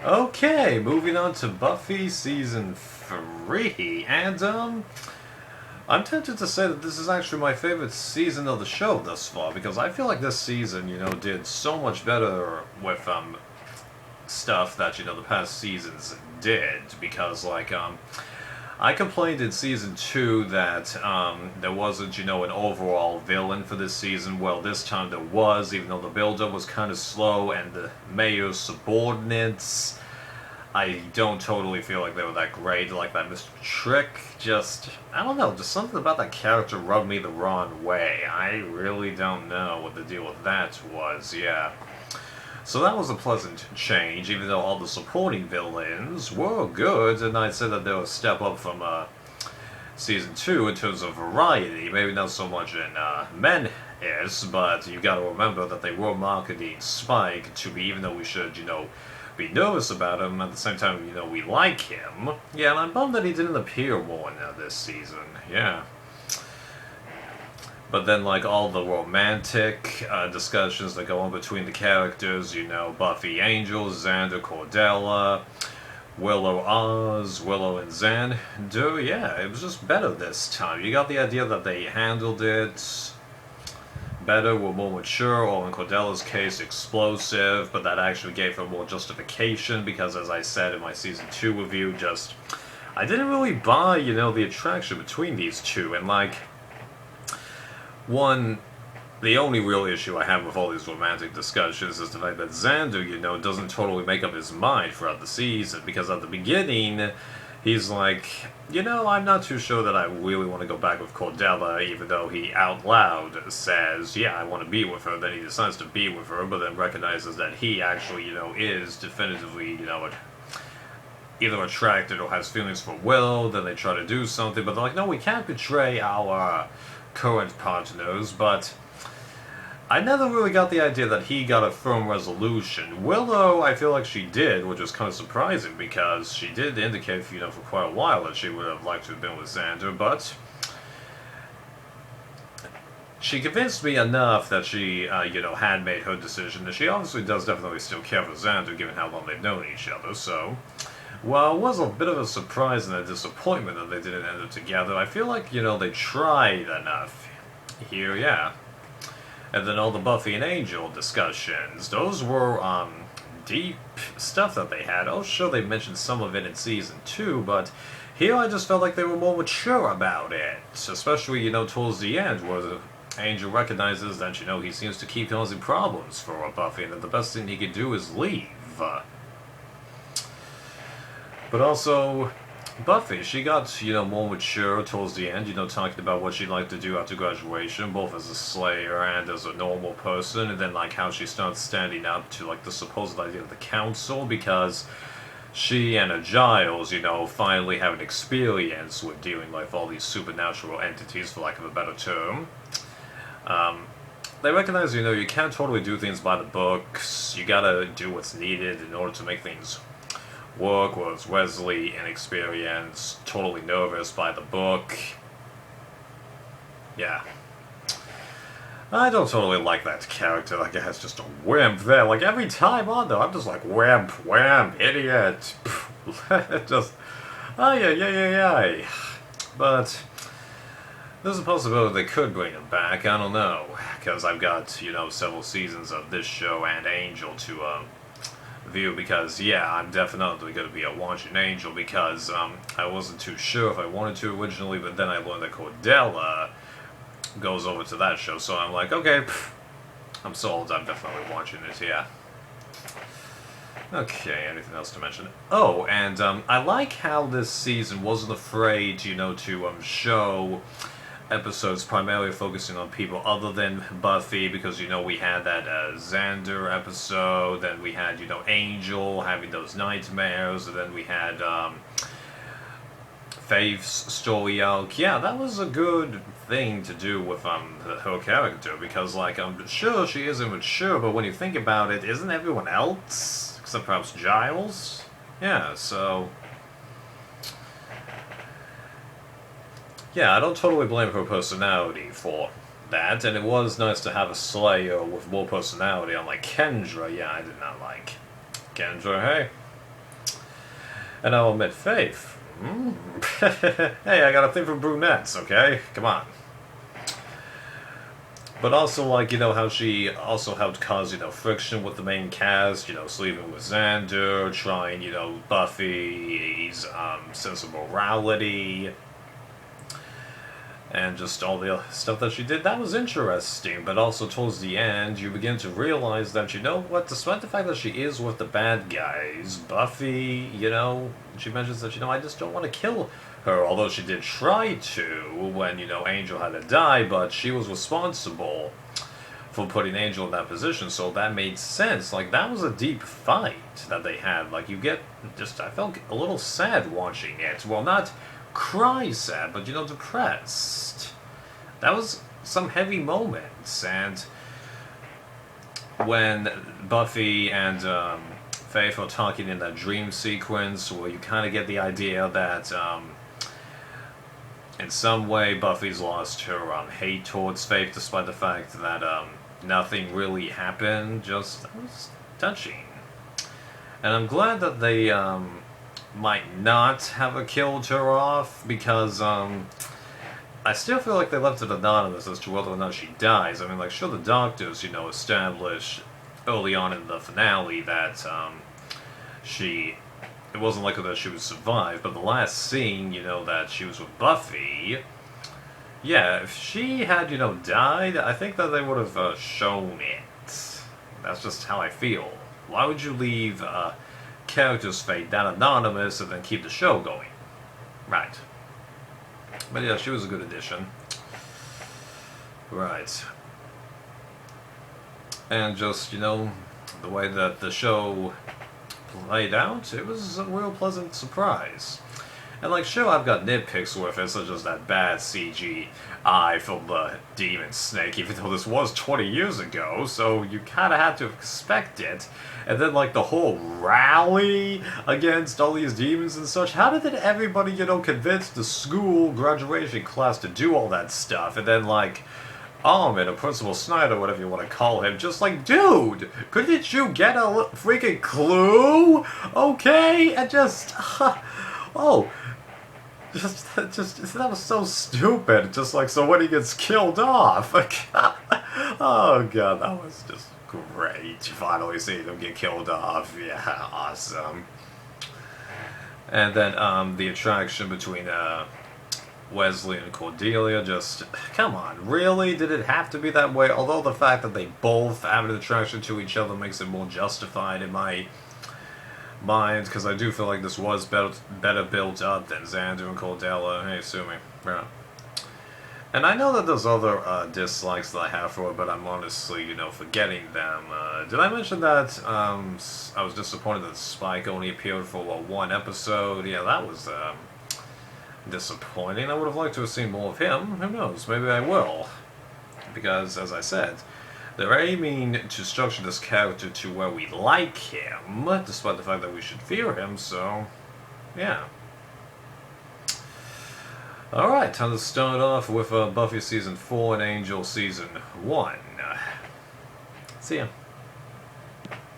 Okay, moving on to Buffy Season 3, and I'm tempted to say that this is actually my favorite season of the show thus far, because I feel like this season, did so much better with, stuff that, the past seasons did, because, I complained in season 2 that there wasn't, an overall villain for this season. Well, this time there was, even though the build-up was kind of slow, and the mayor's subordinates, I don't totally feel like they were that great. Like that Mr. Trick, I don't know, just something about that character rubbed me the wrong way. I really don't know what the deal with that was, yeah. So that was a pleasant change, even though all the supporting villains were good, and I'd say that they were a step up from Season 2 in terms of variety. Maybe not so much in men-ish, but you gotta remember that they were marketing Spike to be, even though we should, be nervous about him, at the same time, we like him. Yeah, and I'm bummed that he didn't appear more in this season, yeah. But then, all the romantic discussions that go on between the characters, Buffy Angel, Xander Cordelia, Willow Oz, Willow and Xander, yeah, it was just better this time. You got the idea that they handled it better, were more mature, or in Cordelia's case, explosive, but that actually gave her more justification, because as I said in my Season 2 review, I didn't really buy, the attraction between these two, and the only real issue I have with all these romantic discussions is the fact that Xander, doesn't totally make up his mind throughout the season, because at the beginning, he's like, I'm not too sure that I really want to go back with Cordelia, even though he out loud says, yeah, I want to be with her. Then he decides to be with her, but then recognizes that he actually, is definitively, either attracted or has feelings for Will. Then they try to do something, but they're like, no, we can't betray our current partners, but I never really got the idea that he got a firm resolution. Willow, I feel like she did, which was kind of surprising, because she did indicate, for quite a while that she would have liked to have been with Xander, but she convinced me enough that she, had made her decision, and she obviously does definitely still care for Xander, given how long they've known each other, so while it was a bit of a surprise and a disappointment that they didn't end up together, I feel like, they tried enough here, yeah. And then all the Buffy and Angel discussions, those were, deep stuff that they had. Oh, sure, they mentioned some of it in Season 2, but here I just felt like they were more mature about it. Especially, towards the end, where the Angel recognizes that, he seems to keep causing problems for Buffy, and that the best thing he could do is leave. But also, Buffy, she got, more mature towards the end, talking about what she'd like to do after graduation, both as a slayer and as a normal person, and then, how she starts standing up to, the supposed idea of the council, because she and Giles, finally have an experience with dealing with all these supernatural entities, for lack of a better term. They recognize, you can't totally do things by the books, you gotta do what's needed in order to make things work, whereas Wesley, inexperienced, totally nervous by the book. Yeah. I don't totally like that character, it has just a wimp there. Every time on there, I'm just like, wimp, idiot. Just, ay. But there's a possibility they could bring him back, I don't know. Because I've got, several seasons of this show and Angel to, view, because yeah, I'm definitely going to be watching Angel, because I wasn't too sure if I wanted to originally, but then I learned that Cordelia goes over to that show, so I'm like, okay, I'm sold, I'm definitely watching it, yeah. Okay, anything else to mention? Oh, and I like how this season wasn't afraid, to show episodes primarily focusing on people other than Buffy, because, we had that Xander episode, then we had, Angel having those nightmares, and then we had Faith's story arc. Yeah, that was a good thing to do with her character, because, I'm sure she is immature, but when you think about it, isn't everyone else, except perhaps Giles? Yeah, so yeah, I don't totally blame her personality for that, and it was nice to have a Slayer with more personality, unlike Kendra. Yeah, I did not like Kendra, hey? And I'll admit, Faith. Hey, I got a thing for brunettes, okay? Come on. But also, like, how she also helped cause, friction with the main cast, sleeping with Xander, trying, Buffy's sense of morality, and just all the stuff that she did. That was interesting, but also towards the end, you begin to realize that, despite the fact that she is with the bad guys, Buffy, she mentions that, I just don't want to kill her, although she did try to when, Angel had to die, but she was responsible for putting Angel in that position, so that made sense. Like, that was a deep fight that they had. Like, I felt a little sad watching it. Well, not cry sad, but, depressed. That was some heavy moments, and when Buffy and Faith are talking in that dream sequence, where you kind of get the idea that in some way Buffy's lost her hate towards Faith, despite the fact that nothing really happened. That was touching. And I'm glad that they might not have killed her off, because I still feel like they left it anonymous as to whether or not she dies. I mean, like, sure, the doctors, established early on in the finale that it wasn't likely that she would survive, but the last scene, that she was with Buffy, yeah, if she had, died, I think that they would have shown it. That's just how I feel. Why would you leave a character's fate that anonymous and then keep the show going? Right. But yeah, she was a good addition. Right. And just, the way that the show played out, it was a real pleasant surprise. And like, sure, I've got nitpicks with it, such as that bad CGI from the Demon Snake, even though this was 20 years ago, so you kind of had to expect it. And then, like, the whole rally against all these demons and such, how did everybody, convince the school graduation class to do all that stuff? And then, like, and a Principal Snyder, whatever you want to call him, just like, dude, couldn't you get a freaking clue? Okay? And just, that was so stupid. Just like, so when he gets killed off, oh god, that was just great. Finally seeing him get killed off. Yeah, awesome. And then, the attraction between, Wesley and Cordelia, just, come on, really? Did it have to be that way? Although the fact that they both have an attraction to each other makes it more justified in my mind, because I do feel like this was better built up than Xander and Cordelia. Hey, sue me. Yeah. And I know that there's other dislikes that I have for it, but I'm honestly, forgetting them. Did I mention that I was disappointed that Spike only appeared for one episode? Yeah, that was disappointing. I would have liked to have seen more of him. Who knows? Maybe I will. Because, as I said, they're aiming to structure this character to where we like him, despite the fact that we should fear him, so, yeah. Alright, time to start off with Buffy Season 4 and Angel Season 1. See ya.